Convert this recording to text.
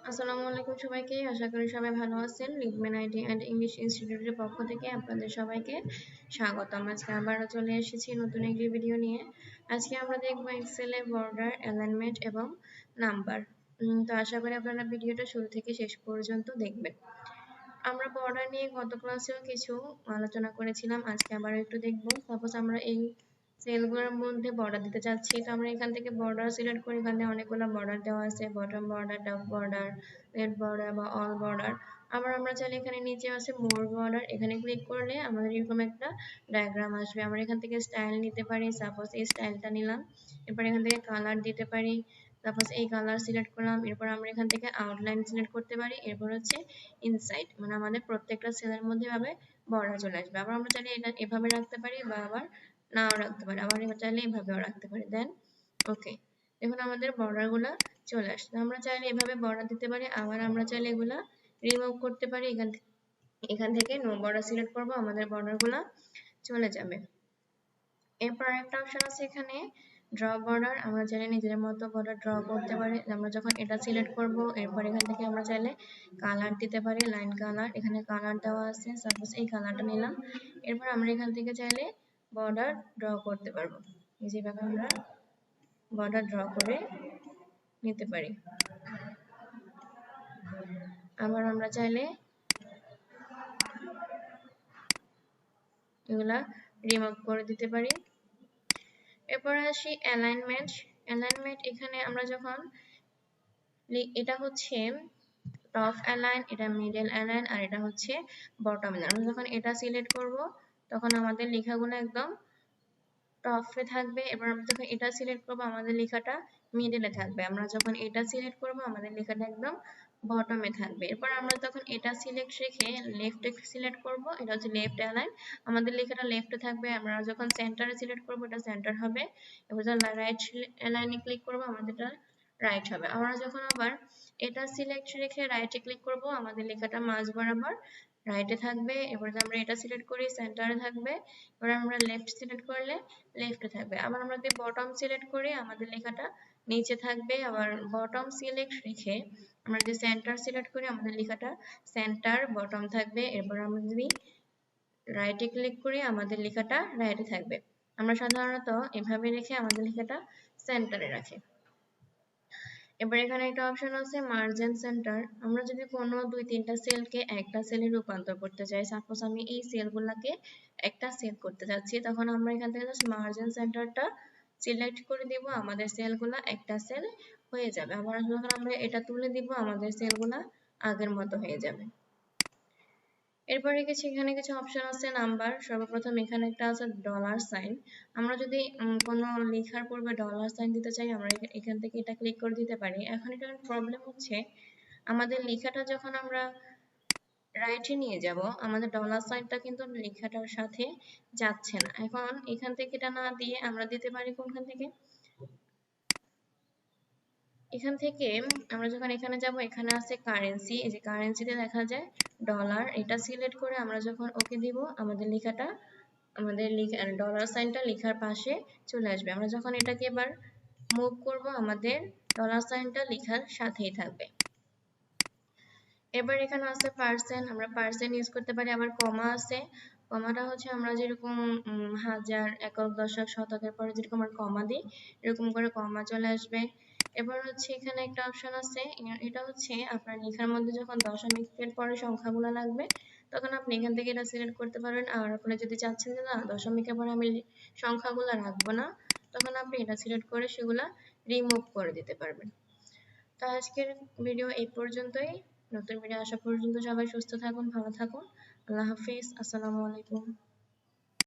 আসসালামু আলাইকুম সবাইকে। আশা করি সবাই ভালো আছেন। লিগমেন আইটি অ্যান্ড ইংলিশ ইনস্টিটিউটের পক্ষ থেকে আপনাদের সবাইকে স্বাগতম। আজকে আবারও চলে এসেছি নতুন একটি ভিডিও নিয়ে। আজকে আমরা দেখব এক্সেলে বর্ডার, অ্যালাইনমেন্ট এবং নাম্বার। তো আশা করি আপনারা ভিডিওটা শুরু থেকে শেষ পর্যন্ত দেখবেন। আমরা বর্ডার নিয়ে গত ক্লাসেও কিছু আলোচনা করেছিলাম, আজকে আবার একটু দেখব। সাপোজ আমরা এই সেলগুলোর মধ্যে বর্ডার দিতে চাচ্ছি, তো আমরা এখান থেকে বর্ডার সিলেক্ট করি। এখানে অনেকগুলো বর্ডার দেওয়া আছে, bottom border, top border, red border বা অল বর্ডার। আবার আমরা চাইলে এখানে নিচে আছে মোর বর্ডার, এখানে ক্লিক করলে আমাদের এরকম একটা ডায়াগ্রাম আসবে। আমরা এখান থেকে স্টাইল নিতে পারি, সাপোজ এই স্টাইলটা নিলাম। এরপর এখান থেকে কালার দিতে পারি, সাপোজ এই কালার সিলেক্ট করলাম। এরপর আমরা এখান থেকে আউটলাইন সিলেক্ট করতে পারি। এরপর হচ্ছে ইনসাইড, মানে আমাদের প্রত্যেকটা সেলের মধ্যে ভাবে বর্ডার চলে আসবে। আবার আমরা চাইলে এটা এভাবে রাখতে পারি বা আবার নাও রাখতে পারি, আবার চাইলে এভাবেও রাখতে পারি। দেন ওকে, দেখুন আমাদের বর্ডার গুলা চলে আসছে। আমরা চাইলে এভাবে বর্ডার দিতে পারি, আবার আমরা চাইলে এগুলা রিমুভ করতে পারি। এখান থেকে নো বর্ডার সিলেক্ট করব, আমাদের বর্ডার গুলা চলে যাবে। এরপর একটা অপশন আছে এখানে ড্র বর্ডার। আমরা চাইলে নিজের মতো বর্ডার ড্র করতে পারি। আমরা যখন এটা সিলেক্ট করব, এরপর এখান থেকে আমরা চাইলে কালার দিতে পারি, লাইন কালার। এখানে কালার দেওয়া আছে, সাপোজ এই কালারটা নিলাম। এরপর আমরা এখান থেকে চাইলে বর্ডার ড্র করতে পারবো। যেভাবে আমরা বর্ডার ড্র করে নিতে পারি। আবার আমরা চাইলে এগুলা রিমুভ করে দিতে পারি। এরপর আসি অ্যালাইনমেন্ট। অ্যালাইনমেন্ট এখানে আমরা যখন এটা হচ্ছে টপ অ্যালাইন, এটা মিডল অ্যালাইন, আর এটা হচ্ছে বটম অ্যালাইন। আমরা যখন এটা সিলেক্ট করব তখন আমাদের লেখাগুলো একদম টপে থাকবে। এবার আমরা যখন এটা সিলেক্ট করব আমাদের লেখাটা মিডলে থাকবে। আমরা যখন এটা সিলেক্ট করব আমাদের লেখাটা একদম বটমে থাকবে। এরপর আমরা তখন এটা সিলেক্ট রেখে লেফটে সিলেক্ট করব, এটা হচ্ছে লেফট অ্যালাইন, আমাদের লেখাটা লেফটে থাকবে। আমরা যখন সেন্টারে সিলেক্ট করব এটা সেন্টার হবে। এবার যখন রাইট অ্যালাইনে ক্লিক করব আমাদেরটা রাইট হবে। আমরা যখন আবার এটা সিলেক্ট রেখে রাইটে ক্লিক করব আমাদের লেখাটা মাঝ বরাবর রাইটে থাকবে। এবার আমরা এটা সিলেক্ট করি সেন্টারে থাকবে। এবার আমরা লেফট সিলেক্ট করলে লেফটে থাকবে। আবার আমরা যদি বটম সিলেক্ট করি আমাদের লেখাটা নিচে থাকবে। আবার বটম সিলেক্ট রেখে আমরা যদি সেন্টার সিলেক্ট করি আমাদের লেখাটা সেন্টার বটম থাকবে। এরপর আমরা যদি রাইটে ক্লিক করি আমাদের লেখাটা রাইটে থাকবে। আমরা সাধারণত এভাবে রেখে আমাদের লেখাটা সেন্টারে রাখি। এবার এখানে একটা অপশন আছে মার্জ এন্ড সেন্টার। আমরা যদি কোনো দুই তিনটা সেলকে একটা সেলে রূপান্তর করতে চাই, সাপোজ আমি এই সেলগুলোকে একটা সেল করতে যাচ্ছি, তখন আমরা এখান থেকে জাস্ট মার্জ এন্ড সেন্টারটা সিলেক্ট করে দিব, আমাদের সেলগুলো একটা সেল হয়ে যাবে। আবার যখন আমরা এটা তুলে দিব আমাদের সেলগুলো আগের মতো হয়ে যাবে। এরপরে এখানে কিছু অপশন আছে নাম্বার। সর্বপ্রথম এখানে একটা আছে ডলার সাইন। আমরা যদি কোনো লেখার পূর্বে ডলার সাইন দিতে চাই আমরা এখান থেকে এটা ক্লিক করে দিতে পারি। এখন এটার প্রবলেম হচ্ছে আমাদের লেখাটা যখন আমরা রাইটে নিয়ে যাব আমাদের ডলার সাইনটা কিন্তু লেখাটার সাথে যাচ্ছে না। এখন এখান থেকে এটা না দিয়ে আমরা দিতে পারি কোনখান থেকে, এখান থেকে আমরা যখন এখানে যাব এখানে আছে কারেন্সি। এই যে কারেন্সিতে দেখা যায় ডলার, এটা সিলেক্ট করে আমরা যখন ওকে দিব আমাদের লেখাটা আমাদের ডলার সাইনটা লেখার পাশে চলে আসবে। আমরা যখন এটাকে এবার মুভ করব আমাদের ডলার সাইনটা লেখার সাথেই থাকবে। এবার এখানে আছে পার্সেন্ট, আমরা পার্সেন্ট ইউজ করতে পারি। আবার কমা আছে, কমাটা হচ্ছে আমরা যেরকম হাজার, একক, দশক, শতকের পরে যেরকম আমরা কমা দিই এরকম করে কমা চলে আসবে। এবার হচ্ছে এখানে একটা অপশন আছে, এটা হচ্ছে আপনার লেখার মধ্যে যখন দশমিকের পরে সংখ্যাগুলো লাগবে তখন আপনি এখান থেকে এটা সিলেক্ট করতে পারবেন। আর আপনি যদি চাচ্ছেন যে না দশমিকের পরে আমি সংখ্যাগুলো রাখবো না, তখন আপনি এটা সিলেক্ট করে সেগুলা রিমুভ করে দিতে পারবেন। তো আজকের ভিডিও এই পর্যন্তই। নতুন ভিডিও আসা পর্যন্ত সবাই সুস্থ থাকুন, ভালো থাকুন। আল্লাহ হাফিজ, আসসালামু আলাইকুম।